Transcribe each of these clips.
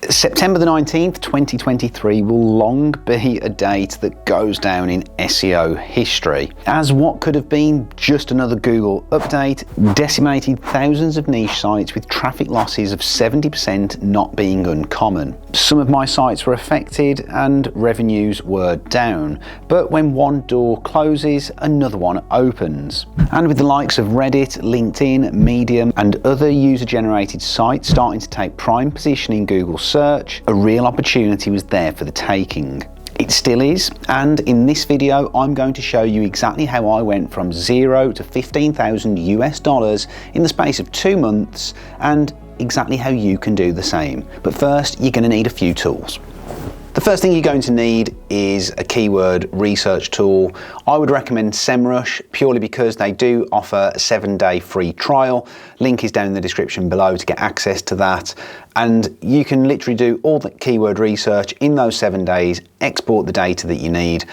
September the 19th, 2023 will long be a date that goes down in SEO history, as what could have been just another Google update decimated thousands of niche sites with traffic losses of 70% not being uncommon. Some of my sites were affected and revenues were down, but when one door closes, another one opens. And with the likes of Reddit, LinkedIn, Medium and other user-generated sites starting to take prime position in Google search, a real opportunity was there for the taking. It still is, and in this video I'm going to show you exactly how I went from $0 to $15,000 in the space of 2 months, and exactly how you can do the same. But first, you're going to need a few tools. The first thing you're going to need is a keyword research tool. I would recommend SEMrush purely because they do offer a 7-day free trial. Link is down in the description below to get access to that. And you can literally do all the keyword research in those 7 days, export the data that you need,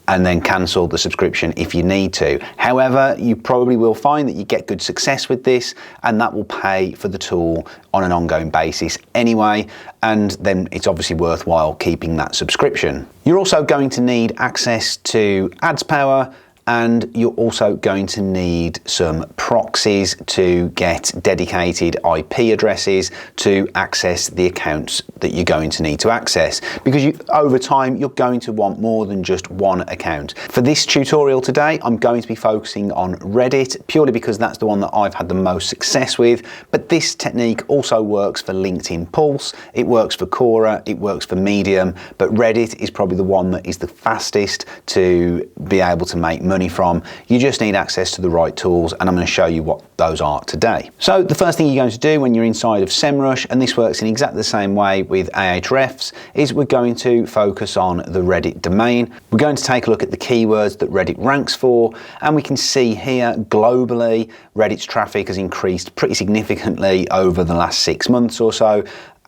and then cancel the subscription if you need to. However, you probably will find that you get good success with this, and that will pay for the tool on an ongoing basis anyway, and then it's obviously worthwhile keeping that subscription. You're also going to need access to Ads Power, and you're also going to need some proxies to get dedicated IP addresses to access the accounts that you're going to need to access, because over time you're going to want more than just one account. For this tutorial today, I'm going to be focusing on Reddit purely because that's the one that I've had the most success with, but this technique also works for LinkedIn Pulse, it works for Quora, it works for Medium, but Reddit is probably the one that is the fastest to be able to make money from. You just need access to the right tools, and I'm going to show you what those are today. So the first thing you're going to do when you're inside of SEMrush, and this works in exactly the same way with Ahrefs, is we're going to focus on the Reddit domain. We're going to take a look at the keywords that Reddit ranks for, and we can see here globally Reddit's traffic has increased pretty significantly over the last 6 months or so,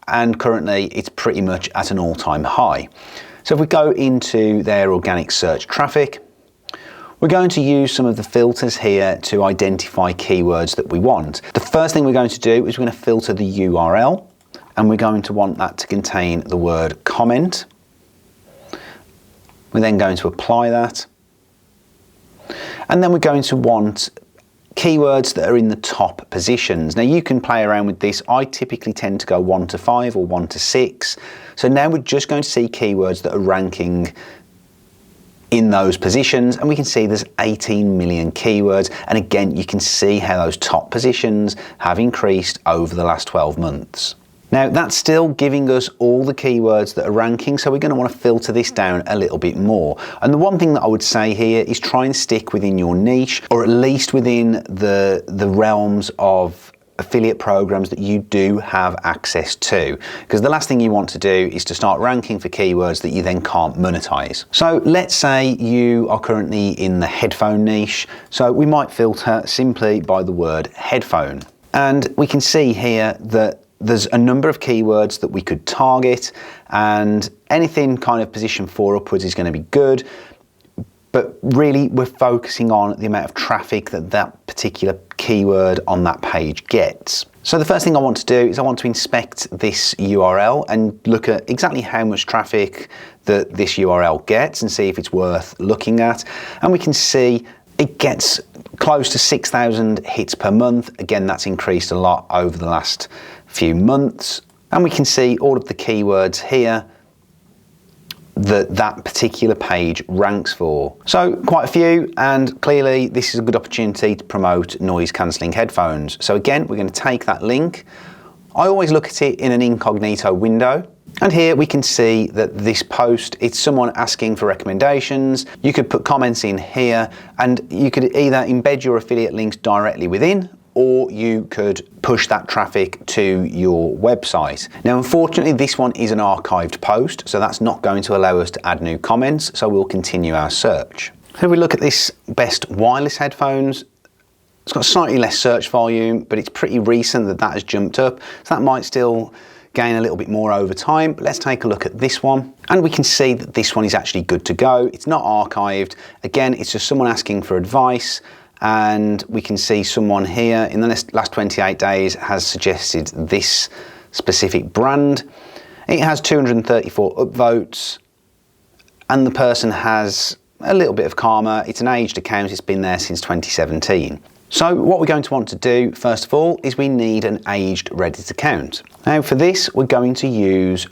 and currently it's pretty much at an all-time high. So if we go into their organic search traffic, we're going to use some of the filters here to identify keywords that we want. The first thing we're going to do is we're going to filter the URL, and we're going to want that to contain the word comment. We're then going to apply that, and then we're going to want keywords that are in the top positions. Now you can play around with this. I typically tend to go 1 to 5 or 1 to 6. So now we're just going to see keywords that are ranking in those positions, and we can see there's 18 million keywords, and again you can see how those top positions have increased over the last 12 months. Now that's still giving us all the keywords that are ranking, so we're going to want to filter this down a little bit more. And the one thing that I would say here is try and stick within your niche, or at least within the realms of affiliate programs that you do have access to, because the last thing you want to do is to start ranking for keywords that you then can't monetize. So let's say you are currently in the headphone niche, so we might filter simply by the word headphone, and we can see here that there's a number of keywords that we could target, and anything kind of position 4 upwards is going to be good. But really we're focusing on the amount of traffic that that particular keyword on that page gets. So the first thing I want to do is I want to inspect this URL and look at exactly how much traffic that this URL gets and see if it's worth looking at. And we can see it gets close to 6,000 hits per month. Again, that's increased a lot over the last few months. And we can see all of the keywords here that particular page ranks for. So quite a few, and clearly this is a good opportunity to promote noise cancelling headphones. So again, we're going to take that link. I always look at it in an incognito window, and here we can see that this post, it's someone asking for recommendations. You could put comments in here, and you could either embed your affiliate links directly within, or you could push that traffic to your website. Now, unfortunately, this one is an archived post, so that's not going to allow us to add new comments, so we'll continue our search. So if we look at this best wireless headphones, it's got slightly less search volume, but it's pretty recent that has jumped up, so that might still gain a little bit more over time. But let's take a look at this one, and we can see that this one is actually good to go. It's not archived. Again, it's just someone asking for advice, and we can see someone here in the last 28 days has suggested this specific brand. It has 234 upvotes, and the person has a little bit of karma. It's an aged account, it's been there since 2017. So what we're going to want to do, first of all, is we need an aged Reddit account. Now for this, we're going to use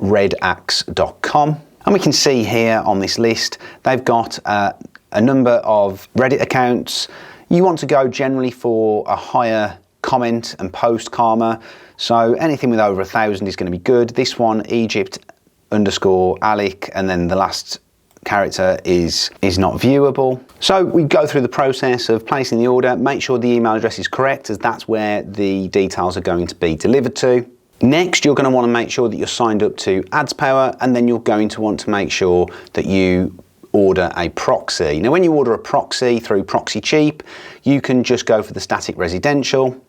redaxe.com, and we can see here on this list, they've got a number of Reddit accounts. You want to go generally for a higher comment and post karma, so anything with over 1,000 is going to be good. This one, Egypt_Alec, and then the last character is not viewable. So we go through the process of placing the order, make sure the email address is correct, as that's where the details are going to be delivered to. Next, you're going to want to make sure that you're signed up to AdsPower, and then you're going to want to make sure that you order a proxy. Now when you order a proxy through ProxyCheap, you can just go for the static residential.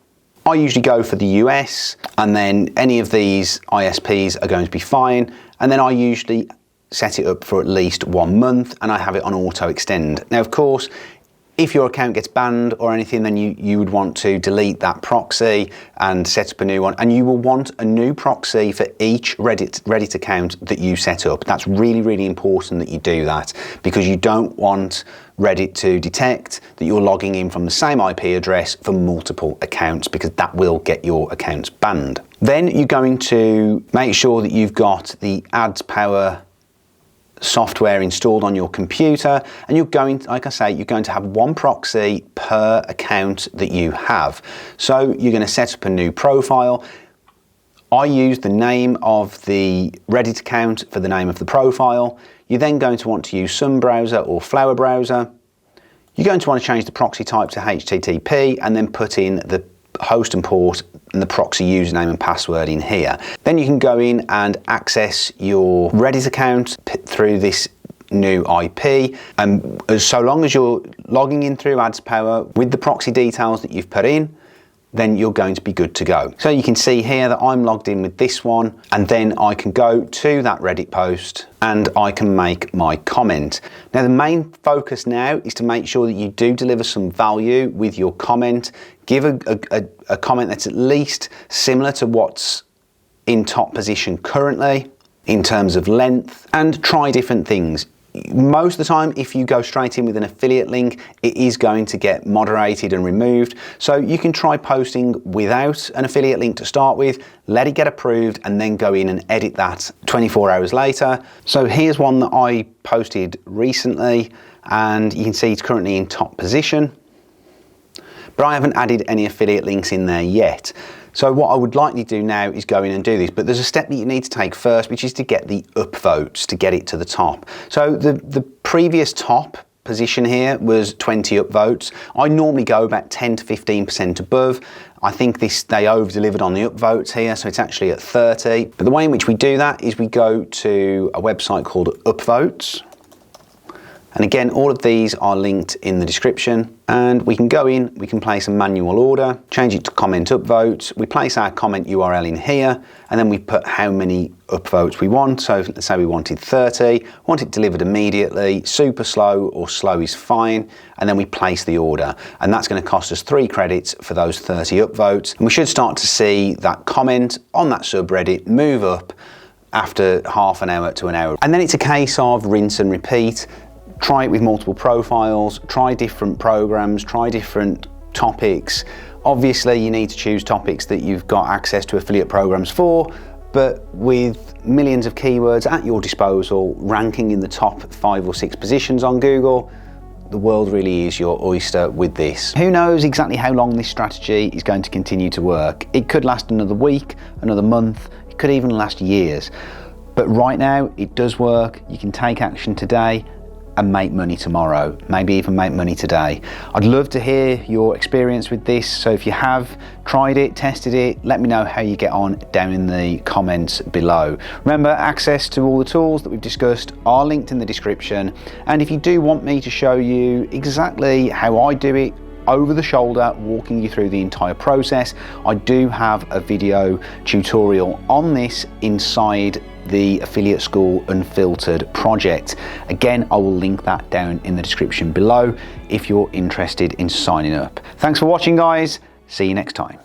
I usually go for the US, and then any of these ISPs are going to be fine, and then I usually set it up for at least 1 month, and I have it on auto extend. Now of course, if your account gets banned or anything, then you would want to delete that proxy and set up a new one, and you will want a new proxy for each Reddit account that you set up. That's really, really important that you do that, because you don't want Reddit to detect that you're logging in from the same IP address for multiple accounts, because that will get your accounts banned. Then you're going to make sure that you've got the AdsPower software installed on your computer, and you're going, like I say, you're going to have one proxy per account that you have. So you're going to set up a new profile. I use the name of the Reddit account for the name of the profile. You're then going to want to use Sun browser or Flower browser. You're going to want to change the proxy type to HTTP, and then put in the host and port and the proxy username and password in here. Then you can go in and access your Reddit account through this new IP, and so long as you're logging in through AdsPower with the proxy details that you've put in, then you're going to be good to go. So you can see here that I'm logged in with this one, and then I can go to that Reddit post and I can make my comment. Now the main focus now is to make sure that you do deliver some value with your comment. Give a comment that's at least similar to what's in top position currently in terms of length, and try different things. Most of the time, if you go straight in with an affiliate link, it is going to get moderated and removed. So you can try posting without an affiliate link to start with, let it get approved, and then go in and edit that 24 hours later. So here's one that I posted recently, and you can see it's currently in top position, but I haven't added any affiliate links in there yet. So what I would likely do now is go in and do this, but there's a step that you need to take first, which is to get the upvotes, to get it to the top. So the previous top position here was 20 upvotes. I normally go about 10 to 15% above. I think they over-delivered on the upvotes here, so it's actually at 30. But the way in which we do that is we go to a website called Upvotes. And again, all of these are linked in the description, and we can go in, we can place a manual order, change it to comment upvotes, we place our comment URL in here, and then we put how many upvotes we want. So let's say we wanted 30, want it delivered immediately, super slow or slow is fine, and then we place the order. And that's going to cost us 3 credits for those 30 upvotes. And we should start to see that comment on that subreddit move up after half an hour to an hour. And then it's a case of rinse and repeat. Try it with multiple profiles, try different programs, try different topics. Obviously, you need to choose topics that you've got access to affiliate programs for, but with millions of keywords at your disposal, ranking in the top 5 or 6 positions on Google, the world really is your oyster with this. Who knows exactly how long this strategy is going to continue to work. It could last another week, another month, it could even last years. But right now, it does work. You can take action today and make money tomorrow, maybe even make money today. I'd love to hear your experience with this, so if you have tried it, tested it, let me know how you get on down in the comments below. Remember, access to all the tools that we've discussed are linked in the description, and if you do want me to show you exactly how I do it over the shoulder, walking you through the entire process, I do have a video tutorial on this inside the Affiliate School Unfiltered project. Again, I will link that down in the description below if you're interested in signing up. Thanks for watching, guys. See you next time.